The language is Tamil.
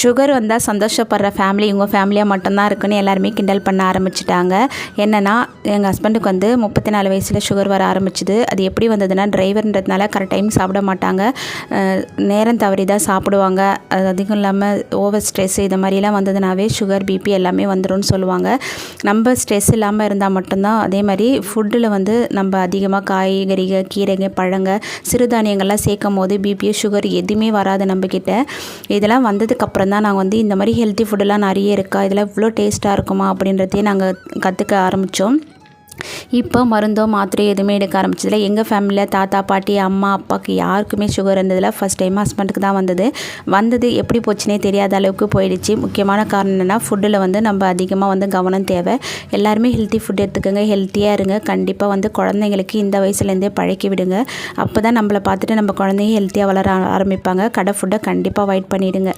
சுகர் வந்தால் சந்தோஷப்படுற ஃபேமிலி உங்கள் ஃபேமிலியாக மட்டும்தான் இருக்குன்னு எல்லாருமே கிண்டல் பண்ண ஆரம்பிச்சிட்டாங்க. என்னென்னா எங்கள் ஹஸ்பண்டுக்கு வந்து 34 வயசில் சுகர் வர ஆரம்பிச்சுது. அது எப்படி வந்ததுன்னா டிரைவர்ன்றதுனால கரெக்ட் டைம் சாப்பிட மாட்டாங்க, நேரம் தவறி தான் சாப்பிடுவாங்க. அது அதிகம் இல்லாமல் ஓவர் ஸ்ட்ரெஸ் இது மாதிரிலாம் வந்ததுனாவே சுகர் பிபி எல்லாமே வந்துடும்னு சொல்லுவாங்க. நம்ம ஸ்ட்ரெஸ் இல்லாமல் இருந்தால் மட்டும்தான். அதே மாதிரி ஃபுட்டில் வந்து நம்ம அதிகமாக காய்கறிகள், கீரைகள், பழங்கள், சிறுதானியங்கள்லாம் சேர்க்கும் போது பிபி சுகர் எதுவுமே வராது நம்மக்கிட்ட. இதெல்லாம் வந்ததுக்கப்புறம் தான் நாங்கள் வந்து இந்த மாதிரி ஹெல்த்தி ஃபுட்டெல்லாம் நிறைய இருக்கா, இதெல்லாம் இவ்வளோ டேஸ்ட்டாக இருக்குமா அப்படின்றதையே நாங்கள் கற்றுக்க ஆரம்பித்தோம். இப்போ மருந்தோ மாத்திரை எதுவுமே எடுக்க ஆரம்பிச்சதில் எங்கள் ஃபேமிலியில் தாத்தா பாட்டி அம்மா அப்பாவுக்கு யாருக்குமே சுகர் இருந்ததில் ஃபஸ்ட் டைம் ஹஸ்பண்டுக்கு தான் வந்தது எப்படி போச்சுனே தெரியாத அளவுக்கு போயிடுச்சு. முக்கியமான காரணம் என்னென்னா ஃபுட்டில் வந்து நம்ம அதிகமாக வந்து கவனம் தேவை. எல்லாருமே ஹெல்த்தி ஃபுட் எடுத்துக்கோங்க, ஹெல்த்தியாக இருங்க. கண்டிப்பாக வந்து குழந்தைங்களுக்கு இந்த வயசுலேருந்தே பழக்கி விடுங்க. அப்போ தான் நம்மளை பார்த்துட்டு நம்ம குழந்தைங்க ஹெல்த்தியாக வளர ஆரம்பிப்பாங்க. கடை ஃபுட்டை கண்டிப்பாக அவாய்ட் பண்ணிவிடுங்க.